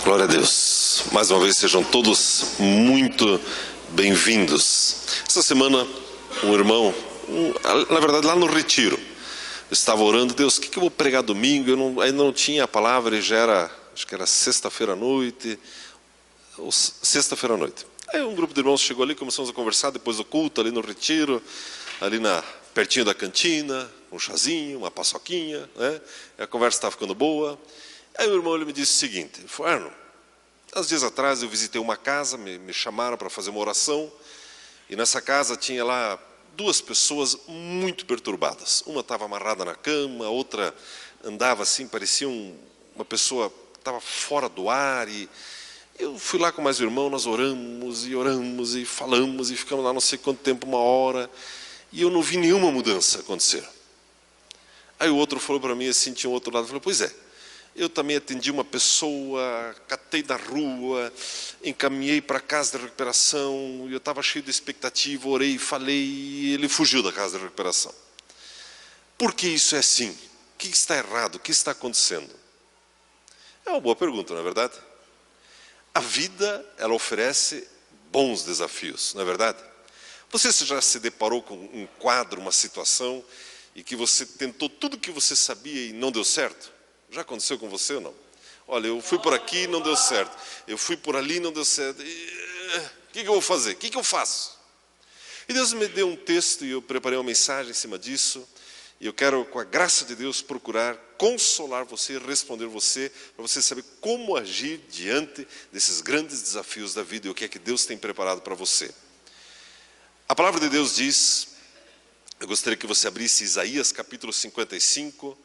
Glória a Deus. Mais uma vez sejam todos muito bem-vindos. Essa semana um irmão, na verdade lá no retiro, estava orando: Deus, o que eu vou pregar domingo? Eu ainda não tinha a palavra e já era, acho que era sexta-feira à noite, ou sexta-feira à noite. Aí um grupo de irmãos chegou ali, começamos a conversar depois do culto, ali no retiro, ali pertinho da cantina, um chazinho, uma paçoquinha, né? A conversa estava ficando boa. Aí o irmão, ele me disse o seguinte: ele falou: Arno, há dias atrás eu visitei uma casa, me chamaram para fazer uma oração, e nessa casa tinha lá duas pessoas muito perturbadas. Uma estava amarrada na cama, a outra andava assim, parecia uma pessoa que estava fora do ar. E eu fui lá com mais um irmão, nós oramos e falamos e ficamos lá não sei quanto tempo, uma hora, e eu não vi nenhuma mudança acontecer. Aí o outro falou para mim assim, tinha um outro lado, falou: pois é, eu também atendi uma pessoa, catei da rua, encaminhei para a casa de recuperação, e eu estava cheio de expectativa, orei, falei, e ele fugiu da casa de recuperação. Por que isso é assim? O que está errado? O que está acontecendo? É uma boa pergunta, não é verdade? A vida, ela oferece bons desafios, não é verdade? Você já se deparou com um quadro, uma situação, e que você tentou tudo o que você sabia e não deu certo? Já aconteceu com você ou não? Olha, eu fui por aqui e não deu certo. Eu fui por ali e não deu certo. O que eu vou fazer? O que eu faço? E Deus me deu um texto e eu preparei uma mensagem em cima disso. E eu quero, com a graça de Deus, procurar consolar você, responder você, para você saber como agir diante desses grandes desafios da vida e o que é que Deus tem preparado para você. A palavra de Deus diz, eu gostaria que você abrisse Isaías capítulo 55,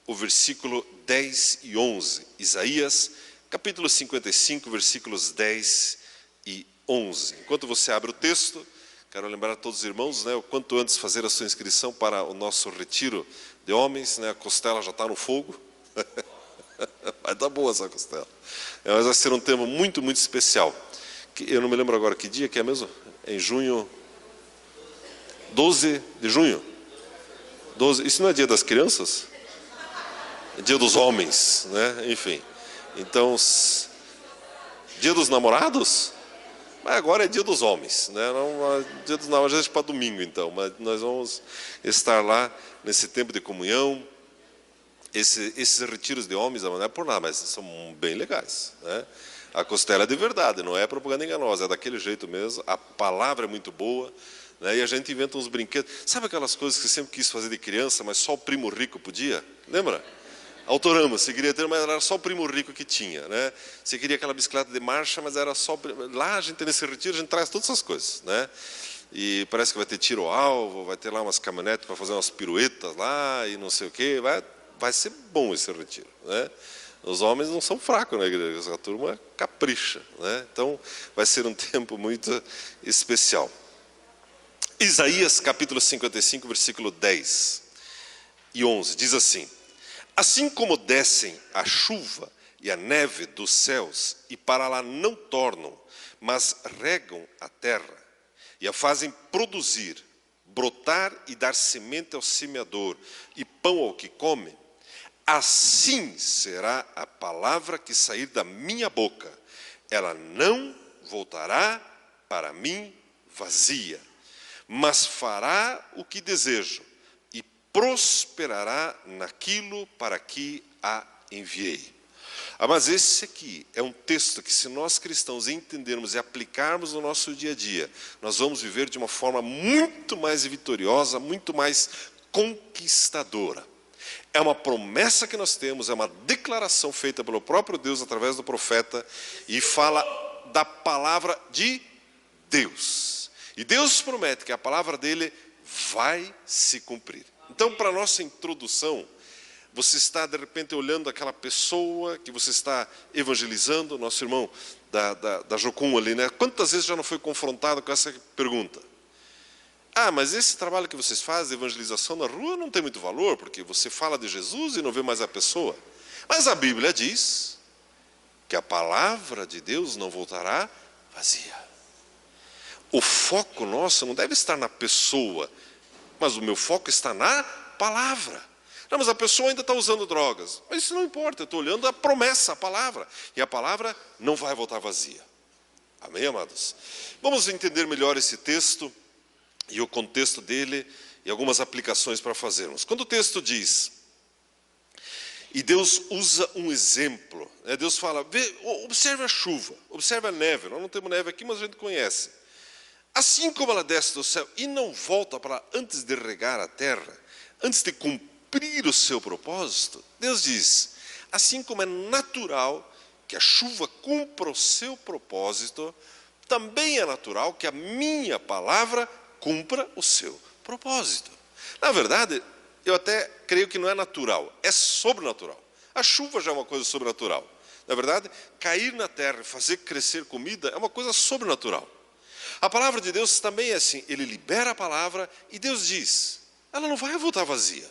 o versículo 10 e 11. Isaías, capítulo 55, versículos 10 e 11. Enquanto você abre o texto, quero lembrar a todos os irmãos, né, o quanto antes fazer a sua inscrição para o nosso retiro de homens, né, a costela já está no fogo. Vai dar boa essa costela. Mas vai ser um tema muito, muito especial. Eu não me lembro agora que dia que é mesmo. É em junho, 12 de junho. 12, isso não é dia das crianças? Dia dos homens, né? Enfim. Então, dia dos namorados? Mas agora é dia dos homens, né? Não, dia dos namorados já é para domingo, então. Mas nós vamos estar lá nesse tempo de comunhão. Esses retiros de homens, não é por nada, mas são bem legais, né? A costela é de verdade, não é propaganda enganosa, é daquele jeito mesmo. A palavra é muito boa, né? E a gente inventa uns brinquedos. Sabe aquelas coisas que sempre quis fazer de criança, mas só o primo rico podia? Lembra? Autorama, você queria ter, mas era só o primo rico que tinha, né? Você queria aquela bicicleta de marcha, mas era só... Lá a gente, nesse retiro, a gente traz todas essas coisas, né? E parece que vai ter tiro ao alvo, vai ter lá umas caminhonetes para fazer umas piruetas lá e não sei o quê. Vai ser bom esse retiro, né? Os homens não são fracos na igreja, a turma capricha, né? Então vai ser um tempo muito especial. Isaías capítulo 55, versículo 10 e 11, diz assim: assim como descem a chuva e a neve dos céus, e para lá não tornam, mas regam a terra, e a fazem produzir, brotar e dar semente ao semeador, e pão ao que come, assim será a palavra que sair da minha boca. Ela não voltará para mim vazia, mas fará o que desejo, prosperará naquilo para que a enviei. Mas esse aqui é um texto que, se nós cristãos entendermos e aplicarmos no nosso dia a dia, nós vamos viver de uma forma muito mais vitoriosa, muito mais conquistadora. É uma promessa que nós temos, é uma declaração feita pelo próprio Deus através do profeta, e fala da palavra de Deus. E Deus promete que a palavra dele vai se cumprir. Então, para a nossa introdução, você está, de repente, olhando aquela pessoa que você está evangelizando, nosso irmão da Jocum ali, né? Quantas vezes já não foi confrontado com essa pergunta? Ah, mas esse trabalho que vocês fazem, evangelização na rua, não tem muito valor, porque você fala de Jesus e não vê mais a pessoa. Mas a Bíblia diz que a palavra de Deus não voltará vazia. O foco nosso não deve estar na pessoa, mas o meu foco está na palavra. Não, mas a pessoa ainda está usando drogas. Mas isso não importa, eu estou olhando a promessa, a palavra. E a palavra não vai voltar vazia. Amém, amados? Vamos entender melhor esse texto e o contexto dele e algumas aplicações para fazermos. Quando o texto diz, e Deus usa um exemplo, né? Deus fala, observe a chuva, observe a neve. Nós não temos neve aqui, mas a gente conhece. Assim como ela desce do céu e não volta para antes de regar a terra, antes de cumprir o seu propósito, Deus diz, assim como é natural que a chuva cumpra o seu propósito, também é natural que a minha palavra cumpra o seu propósito. Na verdade, eu até creio que não é natural, é sobrenatural. A chuva já é uma coisa sobrenatural. Na verdade, cair na terra e fazer crescer comida é uma coisa sobrenatural. A palavra de Deus também é assim, Ele libera a palavra e Deus diz, ela não vai voltar vazia,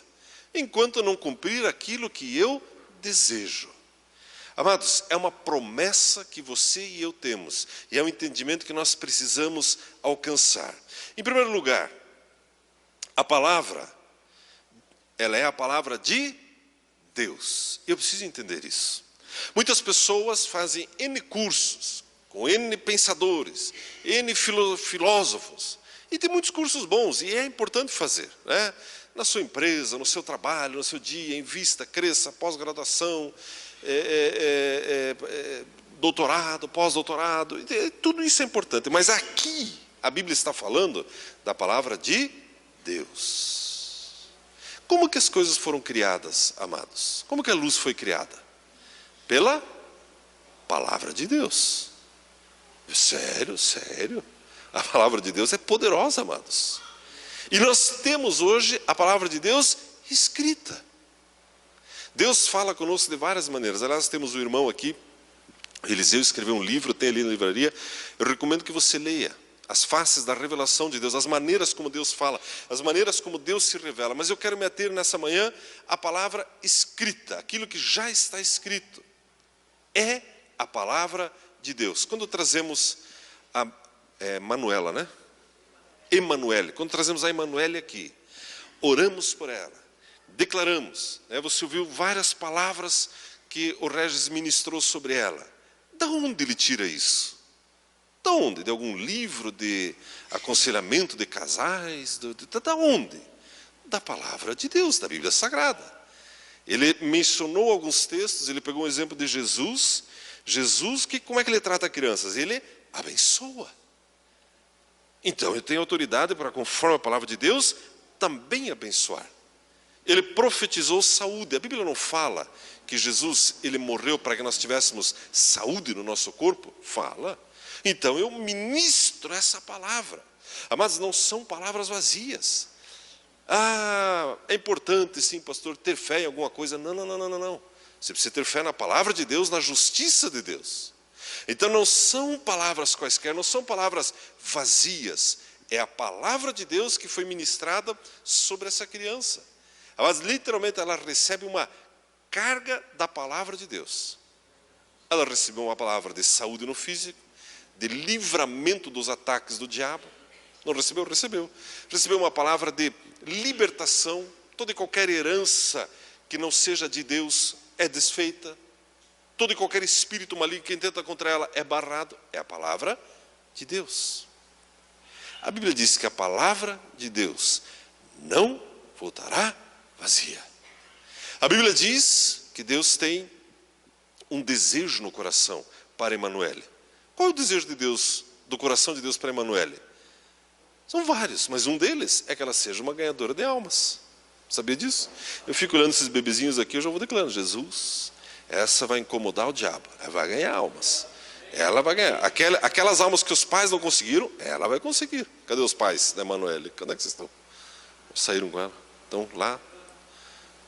enquanto eu não cumprir aquilo que eu desejo. Amados, é uma promessa que você e eu temos, e é um entendimento que nós precisamos alcançar. Em primeiro lugar, a palavra, ela é a palavra de Deus. Eu preciso entender isso. Muitas pessoas fazem N cursos, com N pensadores, N filósofos, e tem muitos cursos bons, e é importante fazer, né? Na sua empresa, no seu trabalho, no seu dia, invista, cresça, pós-graduação, doutorado, pós-doutorado, tudo isso é importante. Mas aqui, a Bíblia está falando da palavra de Deus. Como que as coisas foram criadas, amados? Como que a luz foi criada? Pela palavra de Deus. Sério, sério. A palavra de Deus é poderosa, amados. E nós temos hoje a palavra de Deus escrita. Deus fala conosco de várias maneiras. Aliás, temos um irmão aqui, Eliseu, escreveu um livro, tem ali na livraria. Eu recomendo que você leia as faces da revelação de Deus, as maneiras como Deus fala, as maneiras como Deus se revela. Mas eu quero me ater nessa manhã à palavra escrita, aquilo que já está escrito. É a palavra de Deus. Quando trazemos a Manuela, né? Emanuele, quando trazemos a Emanuele aqui, oramos por ela, declaramos, né? Você ouviu várias palavras que o Regis ministrou sobre ela. Da onde ele tira isso? Da onde? De algum livro de aconselhamento de casais? Da onde? Da palavra de Deus, da Bíblia Sagrada. Ele mencionou alguns textos, ele pegou um exemplo de Jesus. Jesus, como é que ele trata crianças? Ele abençoa. Então, ele tem autoridade para, conforme a palavra de Deus, também abençoar. Ele profetizou saúde. A Bíblia não fala que Jesus, ele morreu para que nós tivéssemos saúde no nosso corpo? Fala. Então, eu ministro essa palavra. Amados, não são palavras vazias. Ah, é importante, sim, pastor, ter fé em alguma coisa. Não. Você precisa ter fé na palavra de Deus, na justiça de Deus. Então não são palavras quaisquer, não são palavras vazias. É a palavra de Deus que foi ministrada sobre essa criança. Mas literalmente ela recebe uma carga da palavra de Deus. Ela recebeu uma palavra de saúde no físico, de livramento dos ataques do diabo. Não recebeu? Recebeu. Recebeu uma palavra de libertação. Toda e qualquer herança que não seja de Deus é desfeita. Todo e qualquer espírito maligno que tenta contra ela é barrado. É a palavra de Deus. A Bíblia diz que a palavra de Deus não voltará vazia. A Bíblia diz que Deus tem um desejo no coração para Emanuele. Qual é o desejo de Deus, do coração de Deus para Emanuele? São vários, mas um deles é que ela seja uma ganhadora de almas. Sabia disso? Eu fico olhando esses bebezinhos aqui, eu já vou declarando, Jesus, essa vai incomodar o diabo, ela vai ganhar almas. Ela vai ganhar. Aquelas almas que os pais não conseguiram, ela vai conseguir. Cadê os pais da Emanuele? Onde é que vocês estão? Saíram com ela? Estão lá?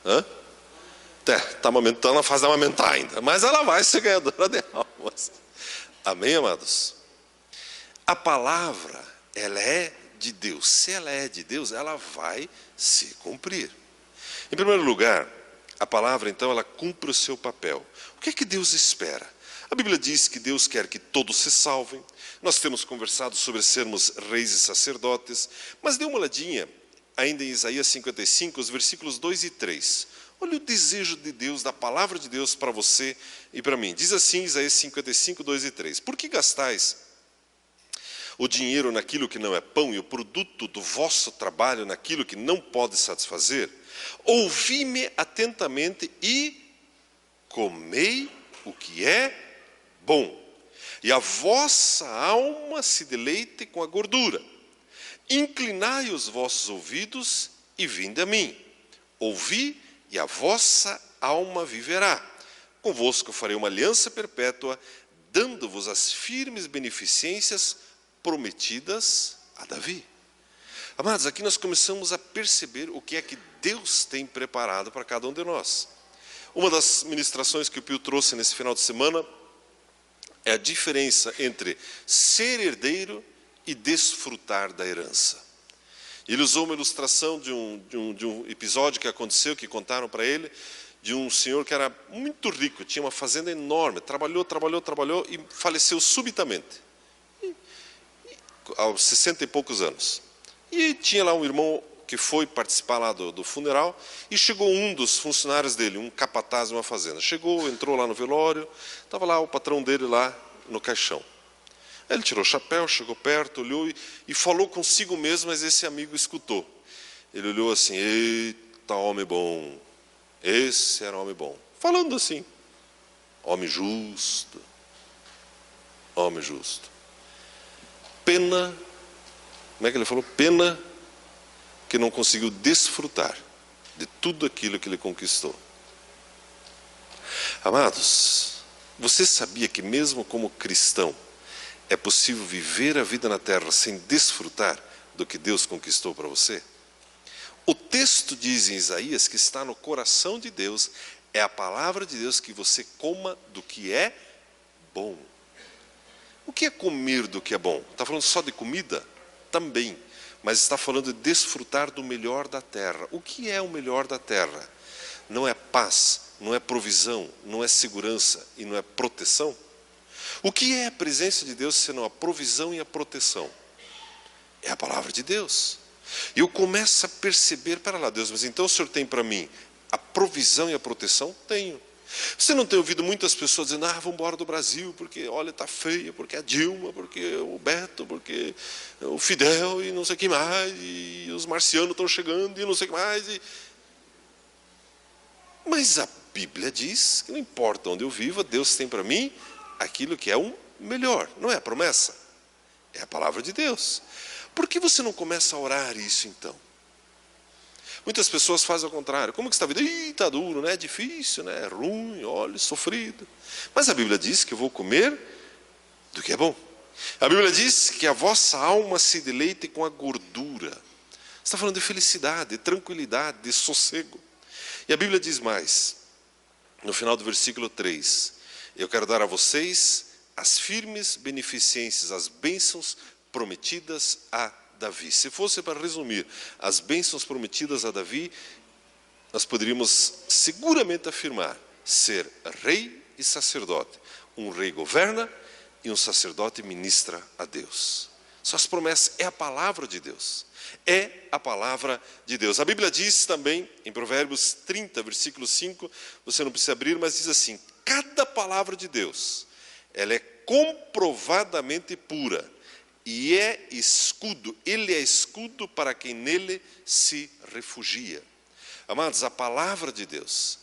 Hã? Está na fase de amamentar ainda. Mas ela vai ser ganhadora de almas. Amém, amados? A palavra, ela é de Deus. Se ela é de Deus, ela vai se cumprir. Em primeiro lugar, a palavra, então, ela cumpre o seu papel. O que é que Deus espera? A Bíblia diz que Deus quer que todos se salvem. Nós temos conversado sobre sermos reis e sacerdotes. Mas dê uma olhadinha, ainda em Isaías 55, os versículos 2 e 3. Olha o desejo de Deus, da palavra de Deus para você e para mim. Diz assim, Isaías 55, 2 e 3. Por que gastais o dinheiro naquilo que não é pão e o produto do vosso trabalho naquilo que não pode satisfazer? Ouvi-me atentamente e comei o que é bom, e a vossa alma se deleite com a gordura. Inclinai os vossos ouvidos e vinde a mim. Ouvi, e a vossa alma viverá. Convosco farei uma aliança perpétua, dando-vos as firmes beneficências prometidas a Davi. Amados, aqui nós começamos a perceber o que é que Deus tem preparado para cada um de nós. Uma das ministrações que o Pio trouxe nesse final de semana é a diferença entre ser herdeiro e desfrutar da herança. Ele usou uma ilustração de um episódio que aconteceu, que contaram para ele, de um senhor que era muito rico, tinha uma fazenda enorme, trabalhou e faleceu subitamente, aos 60 e poucos anos. E tinha lá um irmão que foi participar lá do funeral, e chegou um dos funcionários dele, um capataz de uma fazenda. Chegou, entrou lá no velório, estava lá o patrão dele lá no caixão. Aí ele tirou o chapéu, chegou perto, olhou e falou consigo mesmo, mas esse amigo escutou. Ele olhou assim, eita, homem bom, esse era um homem bom. Falando assim, homem justo, homem justo. Pena, como é que ele falou? Pena que não conseguiu desfrutar de tudo aquilo que ele conquistou. Amados, você sabia que mesmo como cristão, é possível viver a vida na terra sem desfrutar do que Deus conquistou para você? O texto diz em Isaías que está no coração de Deus, é a palavra de Deus que você coma do que é bom. O que é comer do que é bom? Está falando só de comida? Também. Mas está falando de desfrutar do melhor da terra. O que é o melhor da terra? Não é paz, não é provisão, não é segurança e não é proteção? O que é a presença de Deus senão a provisão e a proteção? É a palavra de Deus. E eu começo a perceber, para lá, Deus, mas então o Senhor tem para mim a provisão e a proteção? Tenho. Você não tem ouvido muitas pessoas dizendo, vamos embora do Brasil, porque olha, está feia, porque a Dilma, porque o Beto, porque o Fidel e não sei o que mais, e os marcianos estão chegando e não sei o que mais. Mas a Bíblia diz que não importa onde eu viva, Deus tem para mim aquilo que é o melhor. Não é a promessa? É a palavra de Deus. Por que você não começa a orar isso então? Muitas pessoas fazem ao contrário. Como que está a vida? Está duro, né? É difícil, né? É ruim, olha, sofrido. Mas a Bíblia diz que eu vou comer do que é bom. A Bíblia diz que a vossa alma se deleite com a gordura. Está falando de felicidade, de tranquilidade, de sossego. E a Bíblia diz mais, no final do versículo 3, eu quero dar a vocês as firmes beneficências, as bênçãos prometidas a Davi. Se fosse para resumir as bênçãos prometidas a Davi, nós poderíamos seguramente afirmar ser rei e sacerdote. Um rei governa e um sacerdote ministra a Deus. Suas promessas é a palavra de Deus. É a palavra de Deus. A Bíblia diz também, em Provérbios 30, versículo 5, você não precisa abrir, mas diz assim, cada palavra de Deus, ela é comprovadamente pura, e é escudo, ele é escudo para quem nele se refugia. Amados, a palavra de Deus,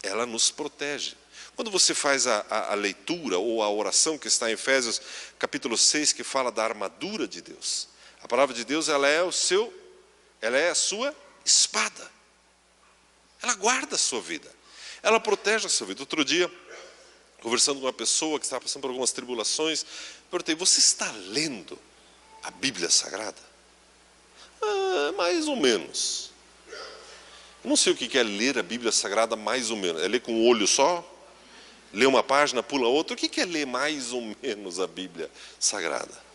ela nos protege. Quando você faz a leitura ou a oração que está em Efésios capítulo 6, que fala da armadura de Deus, a palavra de Deus, ela é a sua espada. Ela guarda a sua vida. Ela protege a sua vida. Outro dia, conversando com uma pessoa que estava passando por algumas tribulações, perguntei, você está lendo a Bíblia Sagrada? Mais ou menos. Não sei o que é ler a Bíblia Sagrada mais ou menos. É ler com o olho só? Ler uma página, pula outra? O que é ler mais ou menos a Bíblia Sagrada?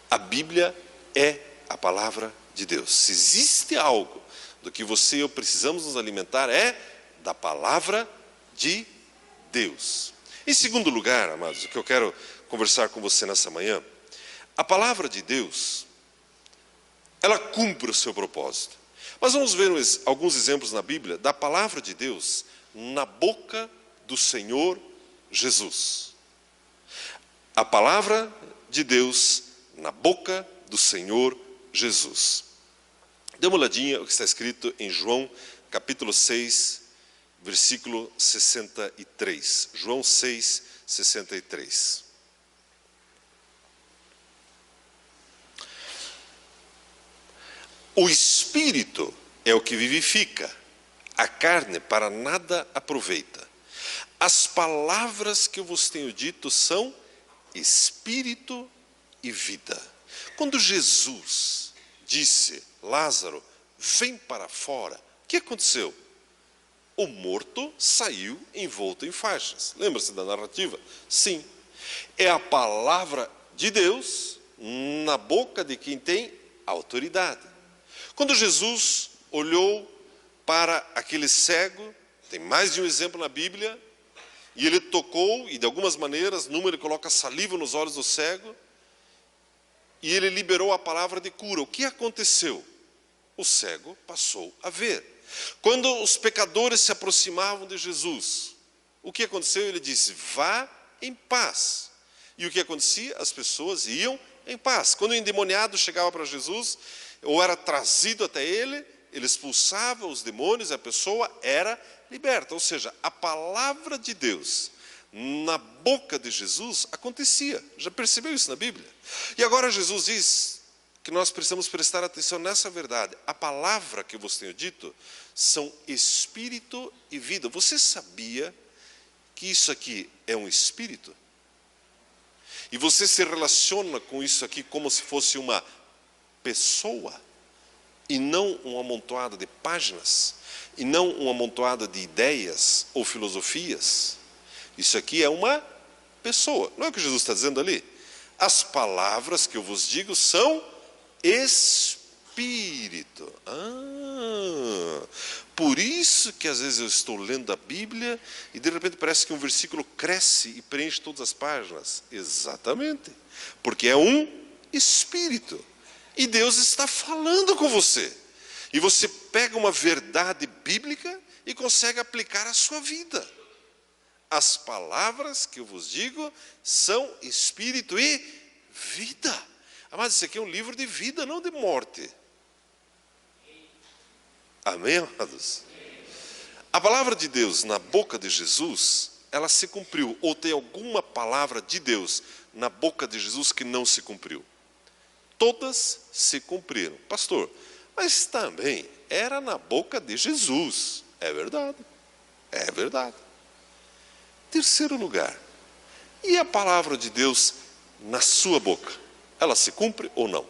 A Bíblia é a palavra de Deus. Se existe algo do que você e eu precisamos nos alimentar, é da palavra de Deus. Em segundo lugar, amados, o que eu quero conversar com você nessa manhã, a palavra de Deus, ela cumpre o seu propósito. Mas vamos ver alguns exemplos na Bíblia da palavra de Deus na boca do Senhor Jesus. A palavra de Deus na boca do Senhor Jesus. Dê uma olhadinha o que está escrito em João, capítulo 6, versículo 63. João 6, 63. O Espírito é o que vivifica, a carne para nada aproveita. As palavras que eu vos tenho dito são Espírito e vida. Quando Jesus disse, Lázaro, vem para fora, o que aconteceu? O morto saiu envolto em faixas. Lembra-se da narrativa? Sim. É a palavra de Deus na boca de quem tem autoridade. Quando Jesus olhou para aquele cego, tem mais de um exemplo na Bíblia, e ele tocou, e de algumas maneiras, numa ele coloca saliva nos olhos do cego, e ele liberou a palavra de cura. O que aconteceu? O cego passou a ver. Quando os pecadores se aproximavam de Jesus, o que aconteceu? Ele disse, vá em paz. E o que acontecia? As pessoas iam em paz. Quando o endemoniado chegava para Jesus, ou era trazido até ele, ele expulsava os demônios, a pessoa era liberta. Ou seja, a palavra de Deus na boca de Jesus acontecia. Já percebeu isso na Bíblia? E agora Jesus diz que nós precisamos prestar atenção nessa verdade. A palavra que eu vos tenho dito são espírito e vida. Você sabia que isso aqui é um espírito? E você se relaciona com isso aqui como se fosse uma pessoa, e não um amontoado de páginas, e não um amontoado de ideias ou filosofias. Isso aqui é uma pessoa. Não é o que Jesus está dizendo ali? As palavras que eu vos digo são espírito. Por isso que às vezes eu estou lendo a Bíblia e de repente parece que um versículo cresce e preenche todas as páginas. Exatamente. Porque é um espírito. E Deus está falando com você. E você pega uma verdade bíblica e consegue aplicar à sua vida. As palavras que eu vos digo são espírito e vida. Mas isso aqui é um livro de vida, não de morte. Amém, amados? A palavra de Deus na boca de Jesus, ela se cumpriu. Ou tem alguma palavra de Deus na boca de Jesus que não se cumpriu? Todas se cumpriram. Pastor, mas também era na boca de Jesus. É verdade. É verdade. Terceiro lugar. E a palavra de Deus na sua boca? Ela se cumpre ou não?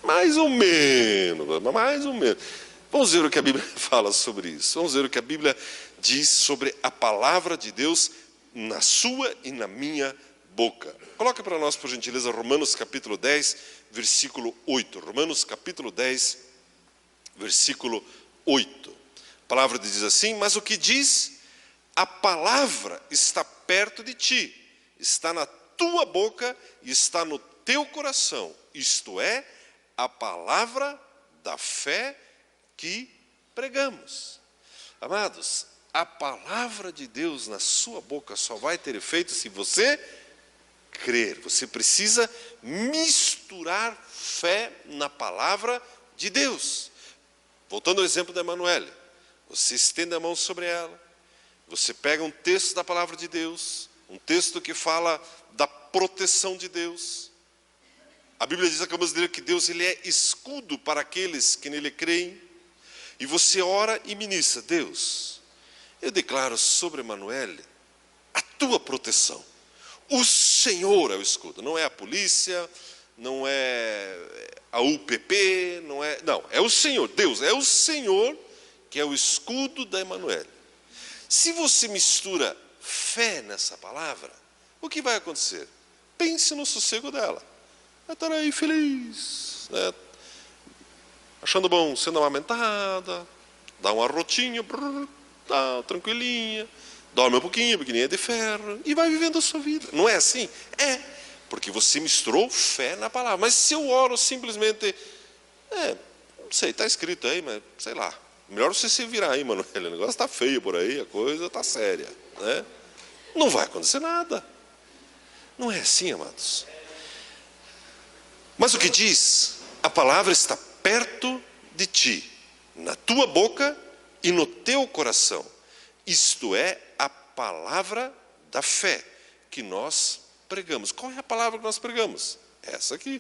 Mais ou menos, mais ou menos. Vamos ver o que a Bíblia fala sobre isso. Vamos ver o que a Bíblia diz sobre a palavra de Deus na sua e na minha boca. Coloca para nós, por gentileza, Romanos capítulo 10, versículo 8. Romanos capítulo 10, versículo 8. A palavra diz assim, mas o que diz? A palavra está perto de ti, está na tua boca e está no teu coração. Isto é, a palavra da fé que pregamos. Amados, a palavra de Deus na sua boca só vai ter efeito se você crer. Você precisa misturar fé na palavra de Deus. Voltando ao exemplo da Emanuele, você estende a mão sobre ela, você pega um texto da palavra de Deus, um texto que fala da proteção de Deus. A Bíblia diz, acabamos de ler, que Deus ele é escudo para aqueles que nele creem. E você ora e ministra, Deus, eu declaro sobre Emanuele a tua proteção. O Senhor é o escudo, não é a polícia, não é a UPP, não, é o Senhor, Deus, é o Senhor que é o escudo da Emanuele. Se você mistura fé nessa palavra, o que vai acontecer? Pense no sossego dela. Vai estar aí feliz, né? Achando bom, sendo amamentada, dá uma rotinha, tá, tranquilinha, dorme um pouquinho, pequenininha de ferro, e vai vivendo a sua vida. Não é assim? É, Porque você misturou fé na palavra. Mas se eu oro simplesmente, não sei, está escrito aí, mas sei lá. Melhor você se virar aí, Manuel. O negócio está feio por aí, a coisa está séria, né? Não vai acontecer nada. Não é assim, amados. Mas o que diz? A palavra está perto de ti, na tua boca e no teu coração. Isto é a palavra da fé que nós pregamos. Qual é a palavra que nós pregamos? Essa aqui.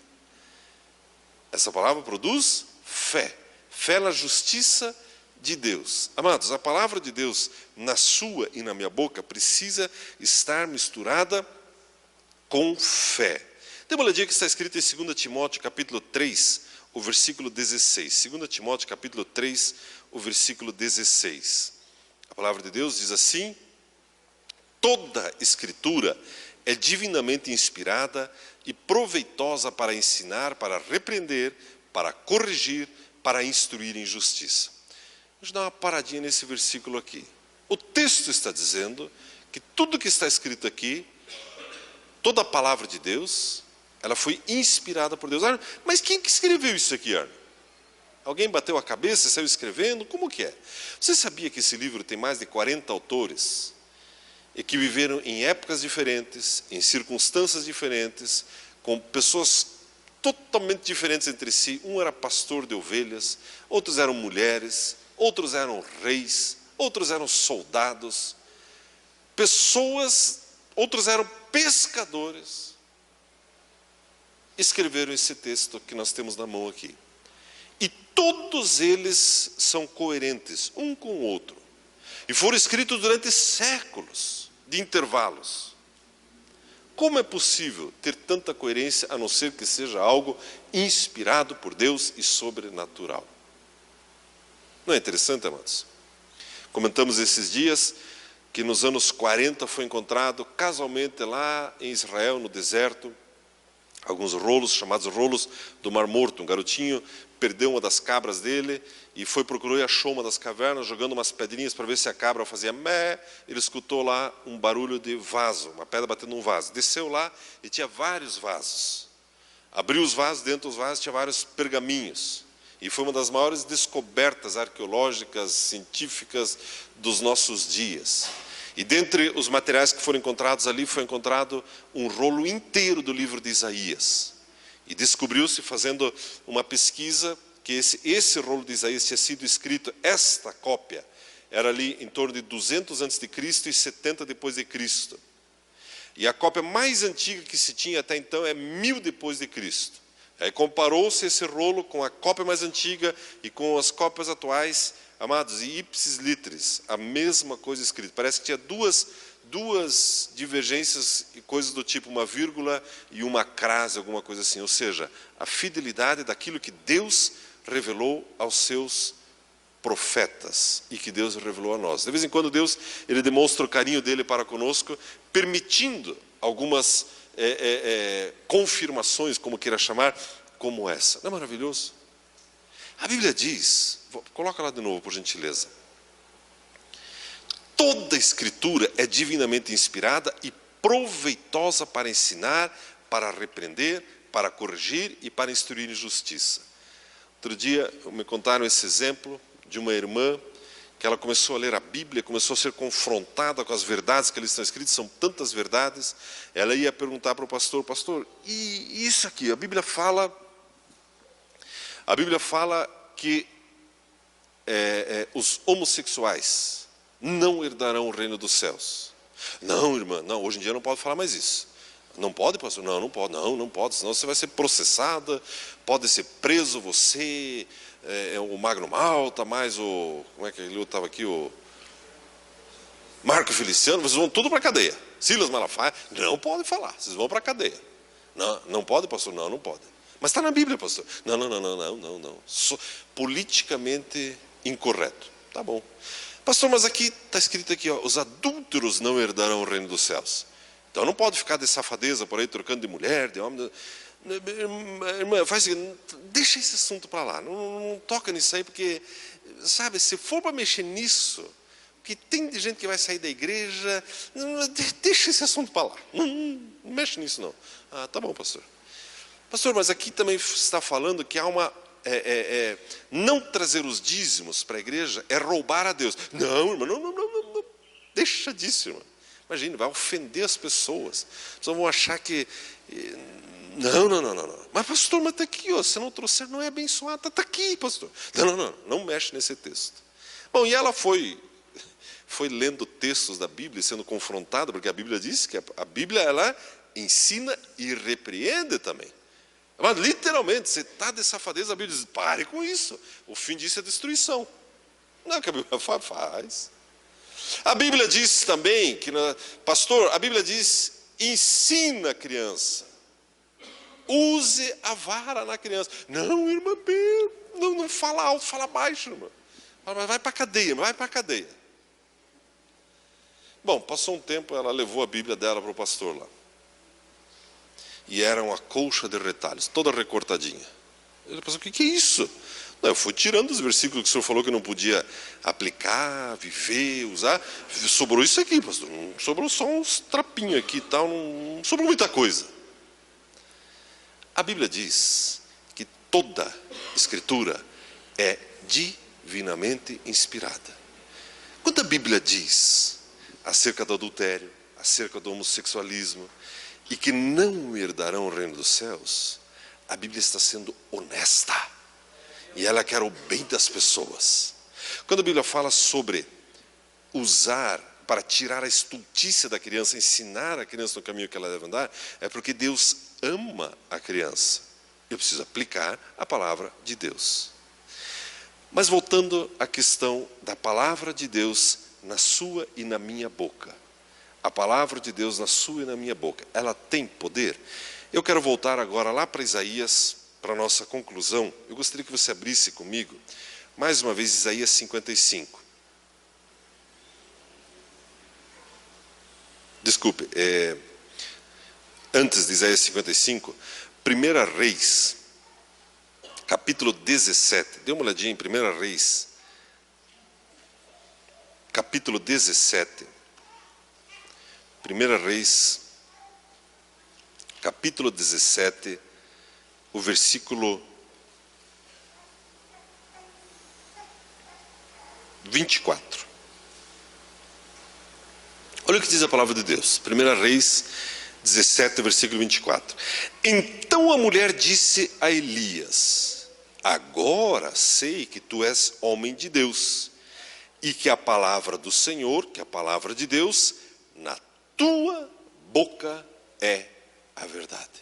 Essa palavra produz fé. Fé na justiça de Deus. Amados, a palavra de Deus na sua e na minha boca precisa estar misturada com fé. Dê uma olhadinha que está escrito em 2 Timóteo capítulo 3, o versículo 16. 2 Timóteo capítulo 3, o versículo 16. A palavra de Deus diz assim: toda escritura é divinamente inspirada e proveitosa para ensinar, para repreender, para corrigir, para instruir em justiça. Vamos dar uma paradinha nesse versículo aqui. O texto está dizendo que tudo que está escrito aqui, toda a palavra de Deus, ela foi inspirada por Deus. Mas quem que escreveu isso aqui, Arno? Alguém bateu a cabeça e saiu escrevendo? Como que é? Você sabia que esse livro tem mais de 40 autores? E que viveram em épocas diferentes, em circunstâncias diferentes, com pessoas totalmente diferentes entre si. Um era pastor de ovelhas, outros eram mulheres, outros eram reis, outros eram soldados, outros eram pescadores. Escreveram esse texto que nós temos na mão aqui. E todos eles são coerentes, um com o outro. E foram escritos durante séculos de intervalos. Como é possível ter tanta coerência, a não ser que seja algo inspirado por Deus e sobrenatural? Não é interessante, amados? Comentamos esses dias que nos anos 40 foi encontrado casualmente lá em Israel, no deserto, alguns rolos, chamados rolos do Mar Morto. Um garotinho perdeu uma das cabras dele e procurou e achou uma das cavernas, jogando umas pedrinhas para ver se a cabra fazia mé. Ele escutou lá um barulho de vaso, uma pedra batendo num vaso. Desceu lá e tinha vários vasos. Abriu os vasos, dentro dos vasos tinha vários pergaminhos. E foi uma das maiores descobertas arqueológicas, científicas dos nossos dias. E dentre os materiais que foram encontrados ali, foi encontrado um rolo inteiro do livro de Isaías. E descobriu-se, fazendo uma pesquisa, que esse rolo de Isaías tinha sido escrito, esta cópia, era ali em torno de 200 a.C. e 70 depois de Cristo. E a cópia mais antiga que se tinha até então é 1000 depois de Cristo. Aí comparou-se esse rolo com a cópia mais antiga e com as cópias atuais, amados, e ipsis litteris, a mesma coisa escrita. Parece que tinha duas divergências e coisas do tipo uma vírgula e uma crase, alguma coisa assim. Ou seja, a fidelidade daquilo que Deus revelou aos seus profetas e que Deus revelou a nós. De vez em quando Deus ele demonstra o carinho dele para conosco, permitindo algumas confirmações, como queira chamar, como essa. Não é maravilhoso? A Bíblia diz, coloca lá de novo, por gentileza. Toda a Escritura é divinamente inspirada e proveitosa para ensinar, para repreender, para corrigir e para instruir em justiça. Outro dia me contaram esse exemplo de uma irmã que ela começou a ler a Bíblia, começou a ser confrontada com as verdades que ali estão escritas, são tantas verdades. Ela ia perguntar para o pastor, pastor, e isso aqui, a Bíblia fala que os homossexuais não herdarão o reino dos céus. Não, irmã, não, hoje em dia não pode falar mais isso. Não pode, pastor? Não, não pode, não pode, senão você vai ser processada, pode ser preso você, o Magno Malta, mais o, como é que ele estava aqui, o Marco Feliciano, vocês vão tudo para a cadeia. Silas Malafaia, não pode falar, vocês vão para a cadeia. Não pode, pastor? Não pode. Mas está na Bíblia, pastor. Não. Politicamente incorreto. Tá bom. Pastor, mas aqui está escrito aqui, ó, os adúlteros não herdarão o reino dos céus. Então não pode ficar de safadeza por aí, trocando de mulher, de homem. Irmã, deixa esse assunto para lá. Não toca nisso aí, porque, sabe, se for para mexer nisso, Porque tem gente que vai sair da igreja, deixa esse assunto para lá, não mexe nisso não. Ah, tá bom, pastor. Pastor, mas aqui também está falando que há uma... não trazer os dízimos para a igreja é roubar a Deus. Não, irmão, não. Deixa disso, irmão. Imagine, vai ofender as pessoas. As pessoas vão achar que... Não. Mas pastor, mas está aqui, ó, se não trouxer não é abençoado. Está aqui, pastor. Não mexe nesse texto. Bom, e ela foi lendo textos da Bíblia, sendo confrontada, porque a Bíblia diz que a Bíblia, ela ensina e repreende também. Mas literalmente, você está de safadeza, a Bíblia diz, pare com isso. O fim disso é destruição. Não é o que a Bíblia faz. A Bíblia diz também, pastor, a Bíblia diz, ensina a criança. Use a vara na criança. Não, irmã, não fala alto, fala baixo, irmã. Vai para a cadeia. Bom, passou um tempo, ela levou a Bíblia dela para o pastor lá. E era uma colcha de retalhos, toda recortadinha. Ele pensou, o que é isso? Não, eu fui tirando os versículos que o senhor falou que não podia aplicar, viver, usar. Sobrou isso aqui, pastor. Não sobrou só uns trapinhos aqui e tal, não sobrou muita coisa. A Bíblia diz que toda escritura é divinamente inspirada. Quando a Bíblia diz acerca do adultério, acerca do homossexualismo, e que não herdarão o reino dos céus, a Bíblia está sendo honesta. E ela quer o bem das pessoas. Quando a Bíblia fala sobre usar, para tirar a estultícia da criança, ensinar a criança no caminho que ela deve andar, é porque Deus ama a criança. Eu preciso aplicar a palavra de Deus. Mas voltando à questão da palavra de Deus na sua e na minha boca. A palavra de Deus na sua e na minha boca, ela tem poder? Eu quero voltar agora lá para Isaías, para a nossa conclusão. Eu gostaria que você abrisse comigo, mais uma vez, Isaías 55. Desculpe, antes de Isaías 55, 1 Reis, capítulo 17. Dê uma olhadinha em 1 Reis, capítulo 17. 1 Reis, capítulo 17, o versículo 24. Olha o que diz a palavra de Deus. 1 Reis 17, versículo 24. Então a mulher disse a Elias: agora sei que tu és homem de Deus, e que a palavra do Senhor, que a palavra de Deus, na tua boca é a verdade.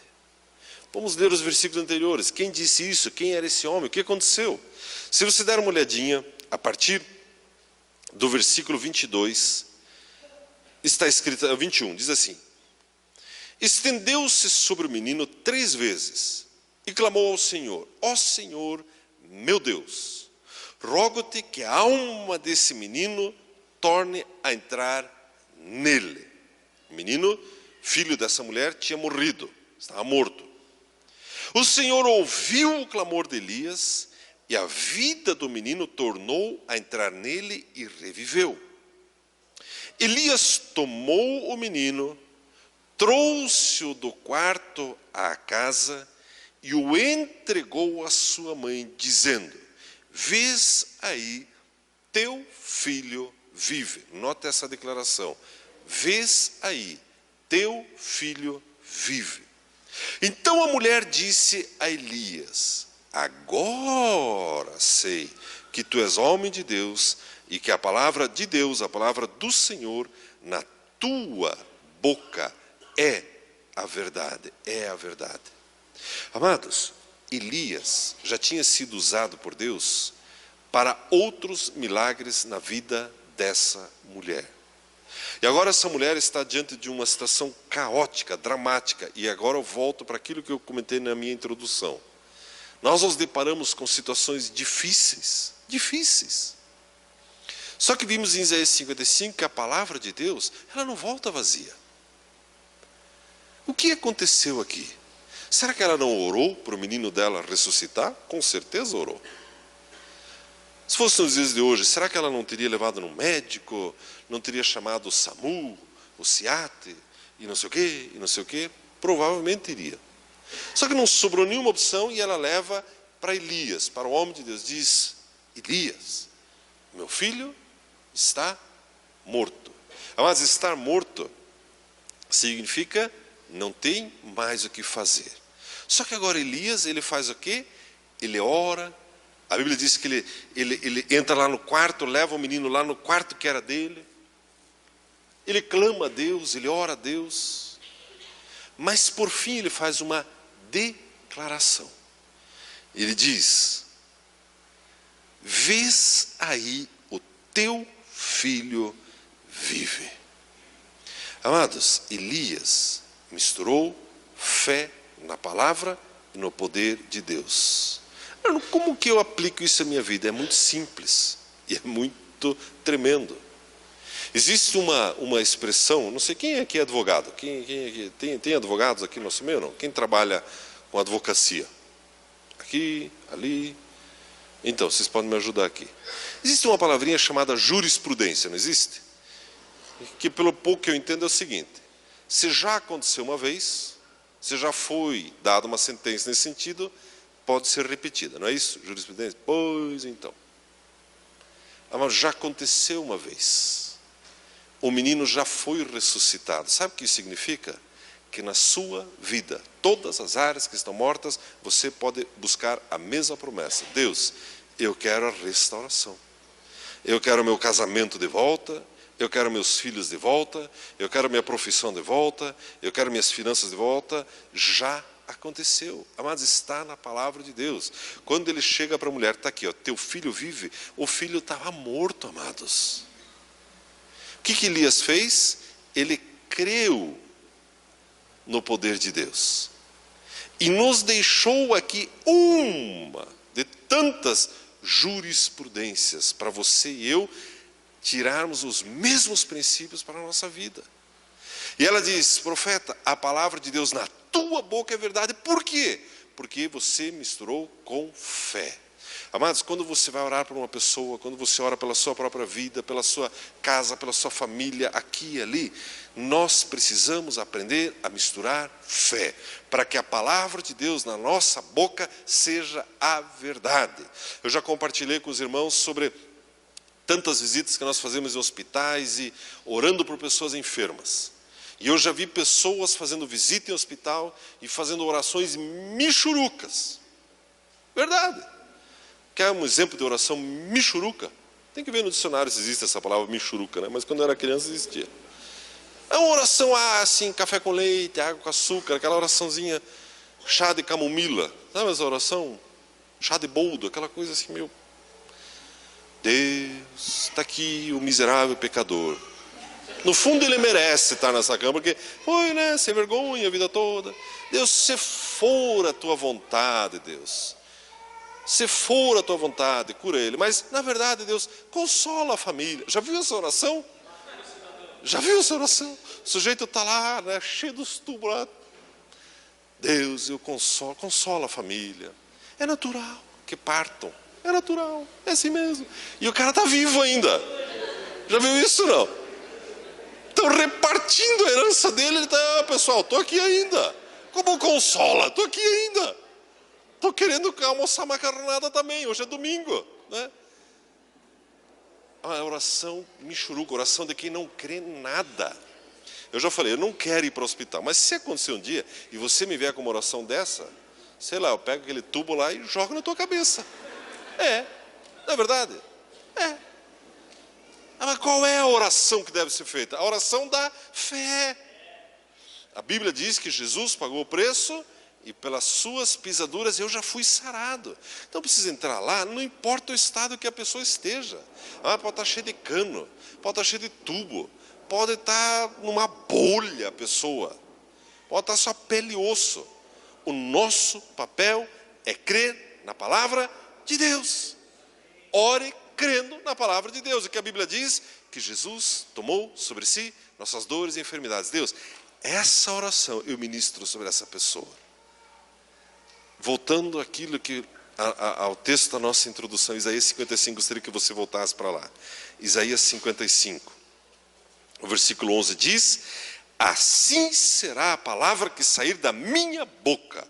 Vamos ler os versículos anteriores. Quem disse isso? Quem era esse homem? O que aconteceu? Se você der uma olhadinha, a partir do versículo 22, está escrito, 21, diz assim: estendeu-se sobre o menino 3 vezes e clamou ao Senhor: ó Senhor, meu Deus, rogo-te que a alma desse menino torne a entrar nele. O menino, filho dessa mulher, tinha morrido, estava morto. O Senhor ouviu o clamor de Elias, e a vida do menino tornou a entrar nele e reviveu. Elias tomou o menino, trouxe-o do quarto à casa e o entregou à sua mãe, dizendo: vês aí, teu filho vive. Nota essa declaração. Vês aí, teu filho vive. Então a mulher disse a Elias: agora sei que tu és homem de Deus, e que a palavra de Deus, a palavra do Senhor, na tua boca é a verdade, é a verdade. Amados, Elias já tinha sido usado por Deus para outros milagres na vida dessa mulher. E agora essa mulher está diante de uma situação caótica, dramática, e agora eu volto para aquilo que eu comentei na minha introdução. Nós nos deparamos com situações difíceis. Só que vimos em Isaías 55 que a palavra de Deus, ela não volta vazia. O que aconteceu aqui? Será que ela não orou para o menino dela ressuscitar? Com certeza orou. Se fosse nos dias de hoje, será que ela não teria levado no médico, não teria chamado o SAMU, o SIAT, e não sei o quê, e não sei o quê? Provavelmente iria. Só que não sobrou nenhuma opção e ela leva para Elias, para o homem de Deus. Diz: Elias, meu filho está morto. Mas estar morto significa não tem mais o que fazer. Só que agora Elias, ele faz o quê? Ele ora. A Bíblia diz que ele entra lá no quarto, leva o menino lá no quarto que era dele. Ele clama a Deus, ele ora a Deus. Mas por fim ele faz uma declaração. Ele diz: vês aí o teu filho vive. Amados, Elias misturou fé na palavra e no poder de Deus. Como que eu aplico isso à minha vida? É muito simples e é muito tremendo. Existe uma expressão, não sei quem aqui é advogado, quem aqui, tem advogados aqui no nosso meio, não? Quem trabalha com advocacia? Aqui, ali. Então, vocês podem me ajudar aqui. Existe uma palavrinha chamada jurisprudência, não existe? Que pelo pouco que eu entendo é o seguinte: se já aconteceu uma vez, se já foi dada uma sentença nesse sentido, pode ser repetida, não é isso? Jurisprudência? Pois então. Mas já aconteceu uma vez. O menino já foi ressuscitado. Sabe o que isso significa? Que na sua vida, todas as áreas que estão mortas, você pode buscar a mesma promessa. Deus, eu quero a restauração. Eu quero meu casamento de volta. Eu quero meus filhos de volta. Eu quero minha profissão de volta. Eu quero minhas finanças de volta. Já aconteceu. Amados, está na palavra de Deus. Quando ele chega para a mulher, está aqui, ó, teu filho vive. O filho estava morto, amados. O que Elias fez? Ele creu no poder de Deus. E nos deixou aqui uma de tantas jurisprudências para você e eu tirarmos os mesmos princípios para a nossa vida. E ela diz: profeta, a palavra de Deus na tua boca é verdade. Por quê? Porque você misturou com fé. Amados, quando você vai orar por uma pessoa, quando você ora pela sua própria vida, pela sua casa, pela sua família, aqui e ali, nós precisamos aprender a misturar fé, para que a palavra de Deus na nossa boca seja a verdade. Eu já compartilhei com os irmãos sobre tantas visitas que nós fazemos em hospitais e orando por pessoas enfermas. E eu já vi pessoas fazendo visita em hospital e fazendo orações michurucas. Verdade. Quer um exemplo de oração michuruca? Tem que ver no dicionário se existe essa palavra michuruca, né? Mas quando eu era criança existia. É uma oração assim, café com leite, água com açúcar, aquela oraçãozinha, chá de camomila. Sabe essa oração? Chá de boldo, aquela coisa assim, meu. Deus, está aqui o miserável pecador. No fundo ele merece estar nessa cama, porque foi, né, sem vergonha a vida toda. Deus, se for a tua vontade, Deus, se for a tua vontade, cura ele. Mas, na verdade, Deus, consola a família. Já viu essa oração? Já viu essa oração? O sujeito está lá, né, cheio dos tubos lá. Deus, eu consola a família. É natural que partam. É natural, é assim mesmo. E o cara está vivo ainda. Já viu isso, não? Estão repartindo a herança dele. Ele está, pessoal, estou aqui ainda. Como consola? Estou aqui ainda. Estou querendo almoçar macarronada também. Hoje é domingo, né? A oração michuruca, oração de quem não crê em nada. Eu já falei, eu não quero ir para o hospital. Mas se acontecer um dia e você me vier com uma oração dessa, sei lá, eu pego aquele tubo lá e jogo na tua cabeça. Não é verdade? Mas qual é a oração que deve ser feita? A oração da fé. A Bíblia diz que Jesus pagou o preço e pelas suas pisaduras eu já fui sarado. Então precisa entrar lá, não importa o estado que a pessoa esteja. Pode estar cheio de cano, pode estar cheio de tubo, pode estar numa bolha a pessoa, pode estar só pele e osso. O nosso papel é crer na palavra de Deus. Ore crendo na palavra de Deus. E que a Bíblia diz que Jesus tomou sobre si nossas dores e enfermidades. Deus, essa oração eu ministro sobre essa pessoa. Voltando àquilo que ao texto da nossa introdução, Isaías 55, gostaria que você voltasse para lá. Isaías 55, o versículo 11 diz: assim será a palavra que sair da minha boca,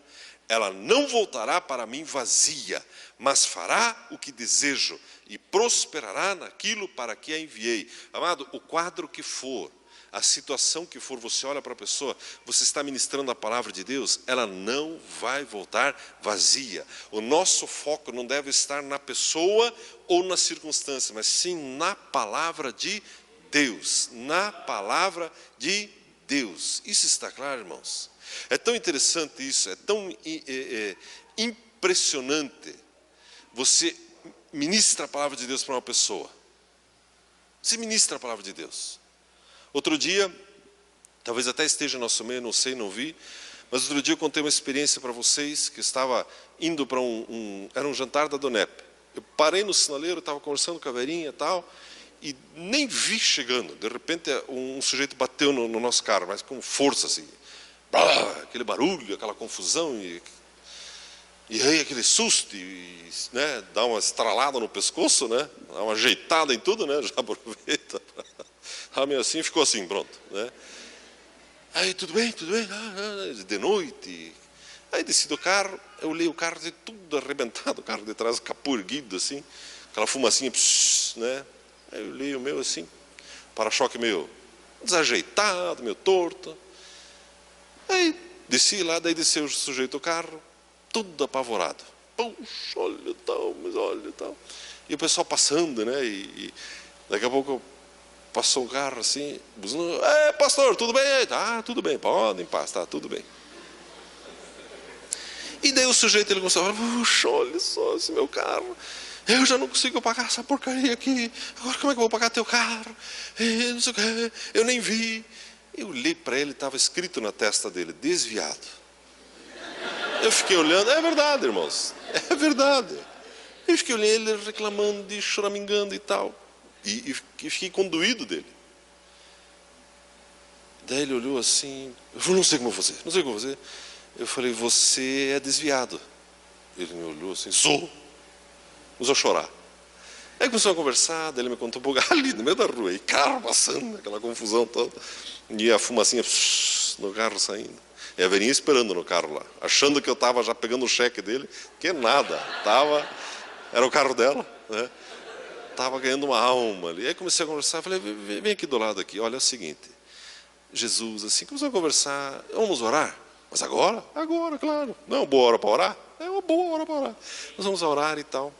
ela não voltará para mim vazia, mas fará o que desejo e prosperará naquilo para que a enviei. Amado, o quadro que for, a situação que for, você olha para a pessoa, você está ministrando a palavra de Deus, ela não vai voltar vazia. O nosso foco não deve estar na pessoa ou na circunstância, mas sim na palavra de Deus. Na palavra de Deus. Isso está claro, irmãos? É tão interessante isso, é tão impressionante. Você ministra a palavra de Deus para uma pessoa. Você ministra a palavra de Deus. Outro dia, talvez até esteja no nosso meio, não sei, não vi, mas outro dia eu contei uma experiência para vocês, que eu estava indo para era um jantar da Donep. Eu parei no sinaleiro, estava conversando com a velhinha e tal, e nem vi chegando. De repente, um sujeito bateu no nosso carro, mas com força, assim. Aquele barulho, aquela confusão, e aí aquele susto, né, dá uma estralada no pescoço, né, dá uma ajeitada em tudo, né, já aproveita. Meio assim, ficou assim, pronto, né. Aí, tudo bem, de noite. Aí desci do carro, eu olhei o carro, tudo arrebentado, o carro de trás, capô erguido, assim, aquela fumacinha, né. Aí eu olhei o meu assim, para-choque meio desajeitado, meio torto. Aí desci lá, daí desceu o sujeito do carro, tudo apavorado. Puxa, olha tal, mas olha tal. E o pessoal passando, né? E daqui a pouco passou um carro assim, buzinando. Pastor, tudo bem? Tá, tudo bem, pode em paz, tá, tudo bem. E daí o sujeito, ele começou a falar: puxa, olha só esse meu carro. Eu já não consigo pagar essa porcaria aqui. Agora como é que eu vou pagar teu carro? Não sei o que, eu nem vi. Eu olhei para ele, estava escrito na testa dele: desviado. Eu fiquei olhando, é verdade, irmãos, é verdade. Eu fiquei olhando ele reclamando, de choramingando e tal. E fiquei conduído dele. Daí ele olhou assim, eu falei: não sei como fazer, não sei como fazer. Eu falei: você é desviado. Ele me olhou assim: sou. Começou a chorar. Aí começou a conversar, daí ele me contou um pouco, ali no meio da rua, e carro passando, aquela confusão toda, e a fumacinha no carro saindo. E a velhinha esperando no carro lá, achando que eu estava já pegando o cheque dele, que nada, era o carro dela, né? Estava ganhando uma alma ali. Aí comecei a conversar, falei: vem aqui do lado aqui, olha, é o seguinte, Jesus, assim, começou a conversar, vamos orar? Mas agora? Agora, claro. Não é uma boa hora para orar? É uma boa hora para orar. Nós vamos orar e tal.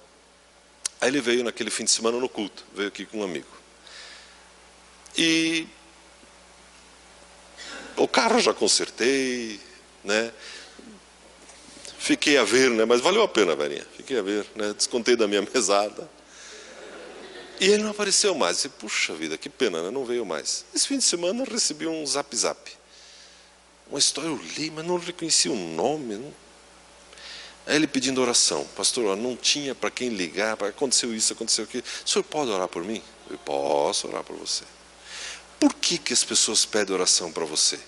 Aí ele veio naquele fim de semana no culto, veio aqui com um amigo. E o carro já consertei, né? Fiquei a ver, né? Mas valeu a pena, velhinha. Fiquei a ver, né? Descontei da minha mesada. E ele não apareceu mais. Eu disse: puxa vida, que pena, né? Não veio mais. Esse fim de semana eu recebi um zap. Uma história eu li, mas não reconheci o nome. Não. Aí ele pedindo oração: pastor, não tinha para quem ligar, aconteceu isso, aconteceu aquilo. O senhor pode orar por mim? Eu posso orar por você. Por que as pessoas pedem oração para você?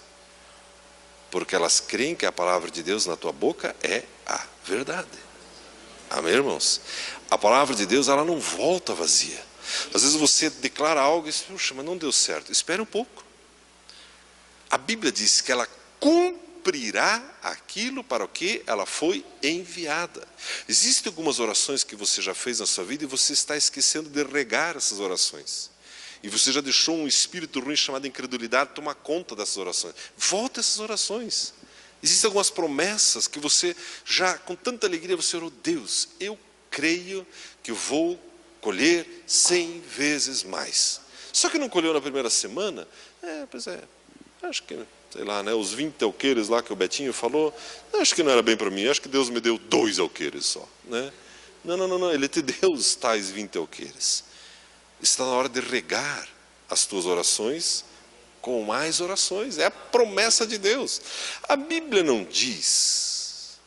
Porque elas creem que a palavra de Deus na tua boca é a verdade. Amém, irmãos? A palavra de Deus, ela não volta vazia. Às vezes você declara algo e diz: puxa, mas não deu certo. Espera um pouco. A Bíblia diz que ela cumprirá aquilo para o que ela foi enviada. Existem algumas orações que você já fez na sua vida e você está esquecendo de regar essas orações. E você já deixou um espírito ruim chamado incredulidade tomar conta dessas orações. Volta essas orações. Existem algumas promessas que você já, com tanta alegria, você orou: Deus, eu creio que vou colher 100 vezes mais. Só que não colheu na primeira semana? Acho que, sei lá, né, os 20 alqueires lá que o Betinho falou, acho que não era bem para mim, acho que Deus me deu 2 alqueires só, né? Não, Ele te deu os tais 20 alqueires. Está na hora de regar as tuas orações com mais orações, é a promessa de Deus. A Bíblia não diz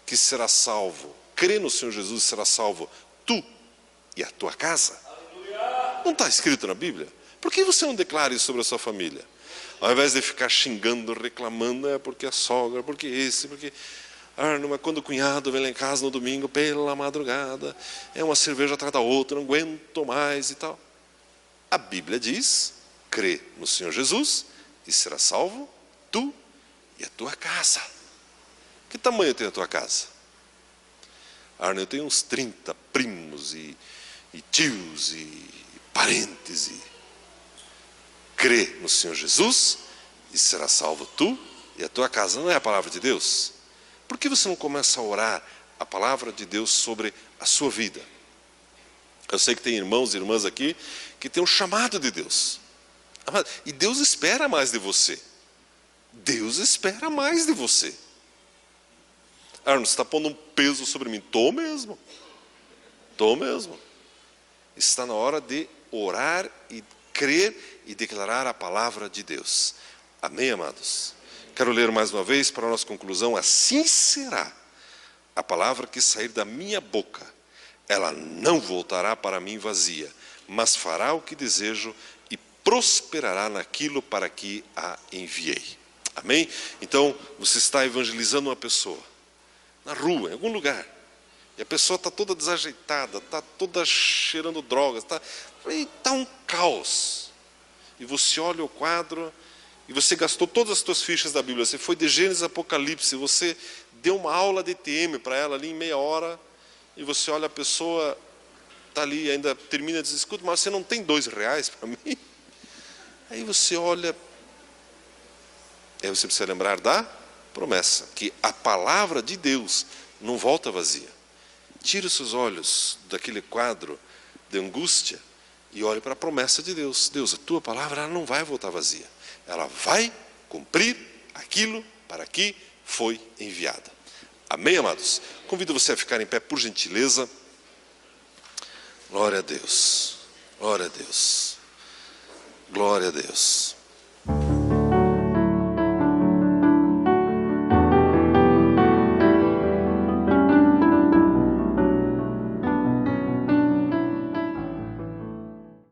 que será salvo, crê no Senhor Jesus e será salvo tu e a tua casa. Não está escrito na Bíblia? Por que você não declara isso sobre a sua família? Ao invés de ficar xingando, reclamando, porque a sogra, porque esse, porque... Arno, mas quando o cunhado vem lá em casa no domingo, pela madrugada, é uma cerveja atrás da outra, não aguento mais e tal. A Bíblia diz, crê no Senhor Jesus e será salvo, tu e a tua casa. Que tamanho tem a tua casa? Arno, eu tenho uns 30 primos e tios e parentes. Crê no Senhor Jesus e será salvo tu e a tua casa. Não é a palavra de Deus? Por que você não começa a orar a palavra de Deus sobre a sua vida? Eu sei que tem irmãos e irmãs aqui que têm um chamado de Deus. E Deus espera mais de você. Deus espera mais de você. Arno, você está pondo um peso sobre mim. Estou mesmo. Estou mesmo. Está na hora de orar e crer e declarar a palavra de Deus. Amém, amados? Quero ler mais uma vez para a nossa conclusão. Assim será a palavra que sair da minha boca. Ela não voltará para mim vazia, mas fará o que desejo e prosperará naquilo para que a enviei. Amém? Então, você está evangelizando uma pessoa na rua, em algum lugar, e a pessoa está toda desajeitada, está toda cheirando drogas, está um caos. E você olha o quadro, e você gastou todas as suas fichas da Bíblia, você foi de Gênesis a Apocalipse, você deu uma aula de ETM para ela ali em meia hora, e você olha a pessoa, está ali, ainda termina e diz, escuta, mas você não tem R$2 para mim? Aí você olha, aí você precisa lembrar da promessa, que a palavra de Deus não volta vazia. Tire os seus olhos daquele quadro de angústia e olhe para a promessa de Deus. Deus, a tua palavra ela não vai voltar vazia. Ela vai cumprir aquilo para que foi enviada. Amém, amados? Convido você a ficar em pé, por gentileza. Glória a Deus. Glória a Deus. Glória a Deus.